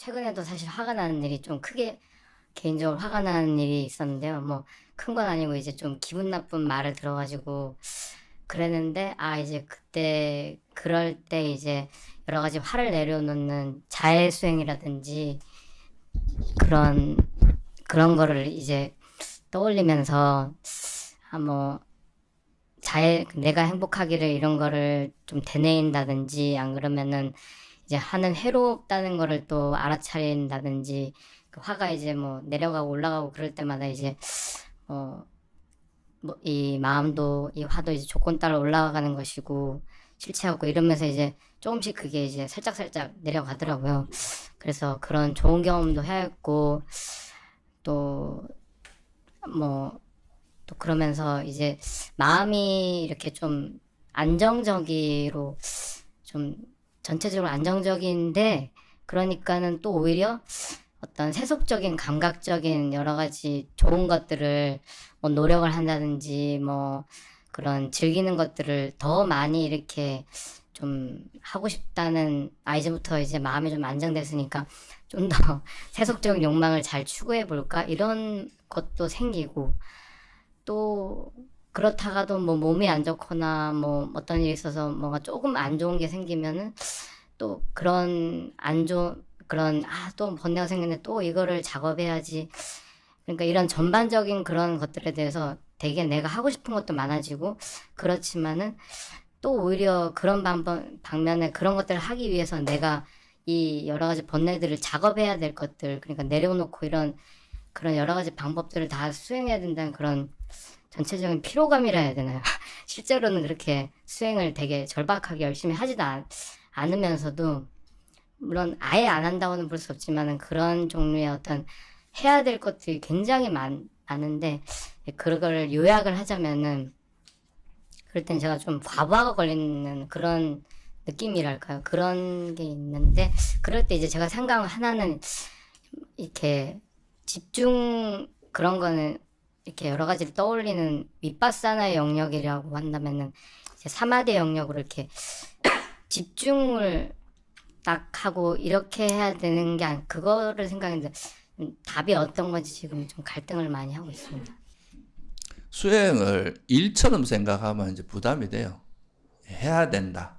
최근에도 사실 화가 나는 일이 좀 크게 개인적으로 화가 나는 일이 있었는데요. 뭐 큰 건 아니고 이제 좀 기분 나쁜 말을 들어가지고 그랬는데 이제 그때 그럴 때 이제 여러 가지 화를 내려놓는 자해 수행이라든지 그런 그런 거를 이제 떠올리면서 뭐 자해 내가 행복하기를 이런 거를 좀 되뇌인다든지 안 그러면은 이제 하는 해롭다는 거를 또 알아차린다든지 그 화가 이제 뭐 내려가고 올라가고 그럴 때마다 이제 어 뭐 이 마음도 이 화도 이제 조건 따라 올라가는 것이고 실체하고 이러면서 이제 조금씩 그게 이제 살짝살짝 내려가더라고요. 그래서 그런 좋은 경험도 해야겠고 또 뭐 또 그러면서 이제 마음이 이렇게 좀 안정적으로 좀 전체적으로 안정적인데 그러니까는 또 오히려 어떤 세속적인 감각적인 여러 가지 좋은 것들을 뭐 노력을 한다든지 뭐 그런 즐기는 것들을 더 많이 이렇게 좀 하고 싶다는 이제부터 이제 마음이 좀 안정됐으니까 좀 더 세속적인 욕망을 잘 추구해 볼까 이런 것도 생기고 또 그렇다가도 뭐 몸이 안 좋거나 뭐 어떤 일이 있어서 뭔가 조금 안 좋은 게 생기면은 또 그런 안 좋은 그런 또 번뇌가 생겼는데 또 이거를 작업해야지. 그러니까 이런 전반적인 그런 것들에 대해서 되게 내가 하고 싶은 것도 많아지고 그렇지만은 또 오히려 그런 방면에 그런 것들을 하기 위해서 내가 이 여러 가지 번뇌들을 작업해야 될 것들 그러니까 내려놓고 이런 그런 여러 가지 방법들을 다 수행해야 된다는 그런 전체적인 피로감이라 해야 되나요? 실제로는 그렇게 수행을 되게 절박하게 열심히 하지도 않으면서도 물론 아예 안 한다고는 볼 수 없지만은 그런 종류의 어떤 해야 될 것들이 굉장히 많은데 그거를 요약을 하자면은 그럴 땐 제가 좀 과부하가 걸리는 그런 느낌이랄까요? 그런 게 있는데 그럴 때 이제 제가 생각을 하나는 이렇게 집중 그런 거는 이렇게 여러 가지를 떠올리는 윗바사나의 영역이라고 한다면은 이제 사마디 영역으로 이렇게 집중을 딱 하고 이렇게 해야 되는 게 그거를 생각했는데 답이 어떤 건지 지금 좀 갈등을 많이 하고 있습니다. 수행을 일처럼 생각하면 이제 부담이 돼요. 해야 된다.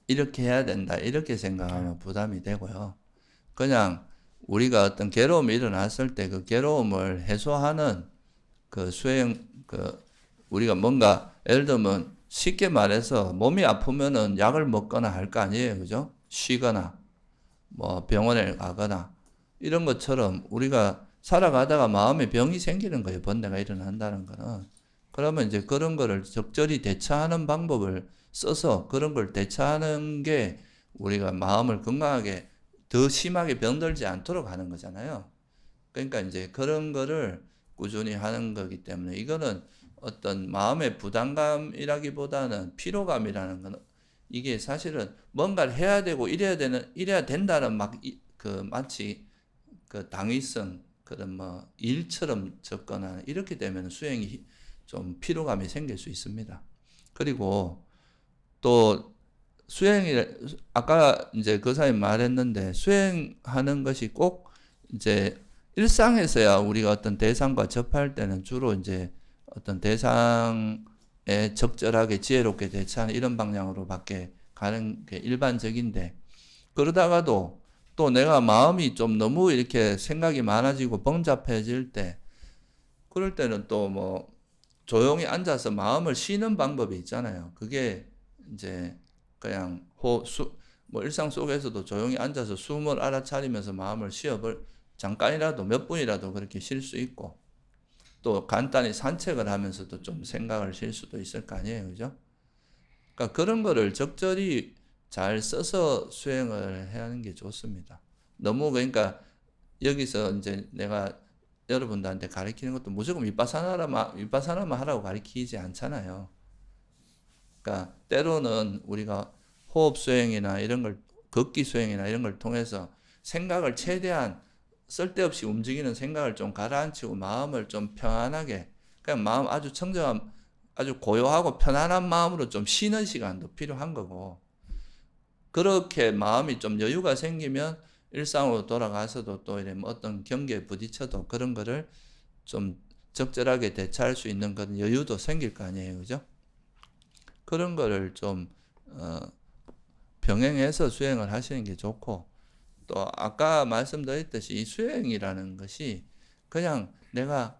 이렇게 해야 된다. 이렇게 생각하면 부담이 되고요. 그냥 우리가 어떤 괴로움이 일어났을 때 그 괴로움을 해소하는 그 수행, 우리가 뭔가, 예를 들면 쉽게 말해서 몸이 아프면은 약을 먹거나 할 거 아니에요. 그죠? 쉬거나, 뭐 병원에 가거나, 이런 것처럼 우리가 살아가다가 마음에 병이 생기는 거예요. 번뇌가 일어난다는 거는. 그러면 이제 그런 거를 적절히 대처하는 방법을 써서 그런 걸 대처하는 게 우리가 마음을 건강하게 더 심하게 병들지 않도록 하는 거잖아요. 그러니까 이제 그런 거를 꾸준히 하는 거기 때문에 이거는 어떤 마음의 부담감이라기보다는 피로감이라는 건 이게 사실은 뭔가를 해야 되고 이래야 된다는 마치 그 당위성 그런 뭐 일처럼 접근하는 이렇게 되면 수행이 좀 피로감이 생길 수 있습니다. 그리고 또 수행이 아까 이제 거사님 말했는데 수행하는 것이 꼭 이제 일상에서야 우리가 어떤 대상과 접할 때는 주로 이제 어떤 대상에 적절하게 지혜롭게 대처하는 이런 방향으로밖에 가는 게 일반적인데 그러다가도 또 내가 마음이 좀 너무 이렇게 생각이 많아지고 번잡해질 때 그럴 때는 또 뭐 조용히 앉아서 마음을 쉬는 방법이 있잖아요. 그게 이제 그냥 뭐 일상 속에서도 조용히 앉아서 숨을 알아차리면서 마음을 잠깐이라도 몇 분이라도 그렇게 쉴 수 있고 또 간단히 산책을 하면서도 좀 생각을 쉴 수도 있을 거 아니에요. 그죠? 그러니까 그런 거를 적절히 잘 써서 수행을 해야 하는 게 좋습니다. 너무 그러니까 여기서 이제 내가 여러분들한테 가르치는 것도 무조건 윗바사나만 하라고 가르치지 않잖아요. 그러니까 때로는 우리가 호흡 수행이나 이런 걸 걷기 수행이나 이런 걸 통해서 생각을 최대한 쓸데없이 움직이는 생각을 좀 가라앉히고 마음을 좀 편안하게 그냥 마음 아주 청정한 아주 고요하고 편안한 마음으로 좀 쉬는 시간도 필요한 거고 그렇게 마음이 좀 여유가 생기면 일상으로 돌아가서도 또 이런 어떤 경계에 부딪혀도 그런 거를 좀 적절하게 대처할 수 있는 그런 여유도 생길 거 아니에요, 그죠? 그런 거를 좀 병행해서 수행을 하시는 게 좋고, 또 아까 말씀드렸듯이 이 수행이라는 것이 그냥 내가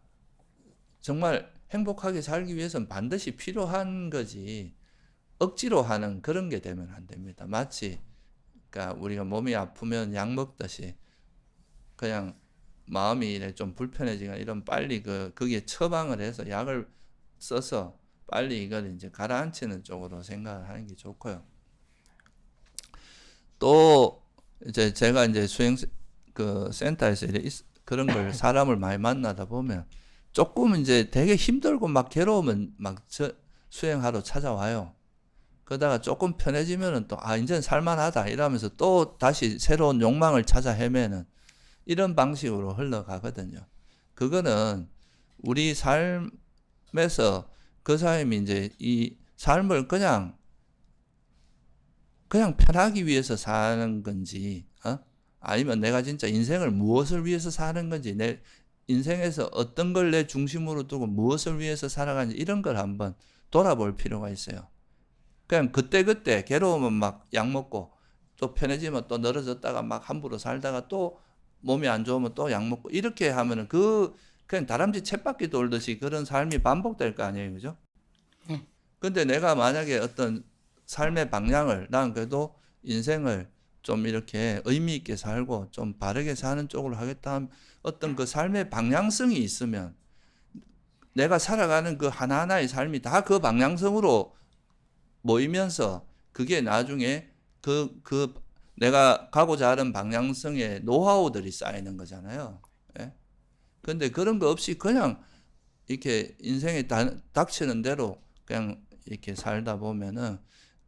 정말 행복하게 살기 위해서는 반드시 필요한 거지 억지로 하는 그런 게 되면 안 됩니다. 마치 그러니까 우리가 몸이 아프면 약 먹듯이 그냥 마음이 이래 좀 불편해지거나 이런 빨리 거기에 처방을 해서 약을 써서 빨리 이걸 이제 가라앉히는 쪽으로 생각을 하는 게 좋고요. 또 이제 제가 이제 수행 센터에서 그런 걸 사람을 많이 만나다 보면 조금 이제 되게 힘들고 막 괴로우면 막 수행하러 찾아와요. 그러다가 조금 편해지면은 또 이제는 살만하다 이러면서 또 다시 새로운 욕망을 찾아 헤매는 이런 방식으로 흘러가거든요. 그거는 우리 삶에서 그 사람이 이제 이 삶을 그냥 편하기 위해서 사는 건지, 아니면 내가 진짜 인생을 무엇을 위해서 사는 건지, 내 인생에서 어떤 걸 내 중심으로 두고 무엇을 위해서 살아가는지 이런 걸 한번 돌아볼 필요가 있어요. 그냥 그때그때 괴로우면 막 약 먹고 또 편해지면 또 늘어졌다가 막 함부로 살다가 또 몸이 안 좋으면 또 약 먹고 이렇게 하면은 그냥 다람쥐 쳇바퀴 돌듯이 그런 삶이 반복될 거 아니에요, 그죠? 네. 근데 내가 만약에 어떤 삶의 방향을 난 그래도 인생을 좀 이렇게 의미 있게 살고 좀 바르게 사는 쪽으로 하겠다 하면 어떤 그 삶의 방향성이 있으면 내가 살아가는 그 하나하나의 삶이 다 그 방향성으로 모이면서 그게 나중에 내가 가고자 하는 방향성의 노하우들이 쌓이는 거잖아요. 예? 근데 그런 거 없이 그냥 이렇게 인생에 닥치는 대로 그냥 이렇게 살다 보면은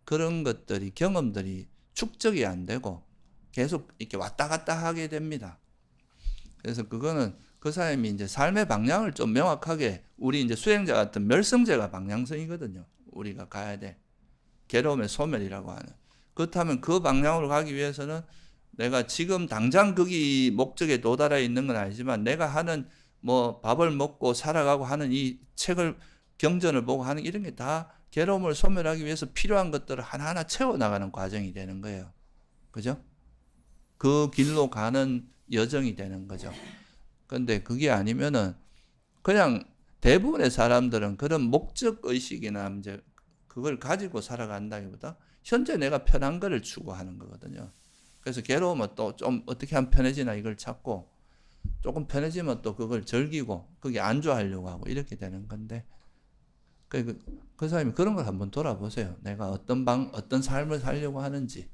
그런 것들이 경험들이 축적이 안 되고 계속 이렇게 왔다 갔다 하게 됩니다. 그래서 그거는 그 사람이 이제 삶의 방향을 좀 명확하게 우리 이제 수행자 같은 멸성제가 방향성이거든요. 우리가 가야 돼. 괴로움의 소멸이라고 하는. 그렇다면 그 방향으로 가기 위해서는 내가 지금 당장 거기 목적에 도달해 있는 건 아니지만 내가 하는 뭐 밥을 먹고 살아가고 하는 이 책을 경전을 보고 하는 이런 게 다 괴로움을 소멸하기 위해서 필요한 것들을 하나하나 채워나가는 과정이 되는 거예요. 그죠? 그 길로 가는 여정이 되는 거죠. 근데 그게 아니면은 그냥 대부분의 사람들은 그런 목적 의식이나 이제 그걸 가지고 살아간다기보다 현재 내가 편한 거를 추구하는 거거든요. 그래서 괴로우면 또 좀 어떻게 하면 편해지나 이걸 찾고 조금 편해지면 또 그걸 즐기고 그게 안주하려고 하고 이렇게 되는 건데 그 사람이 그런 걸 한번 돌아보세요. 내가 어떤 삶을 살려고 하는지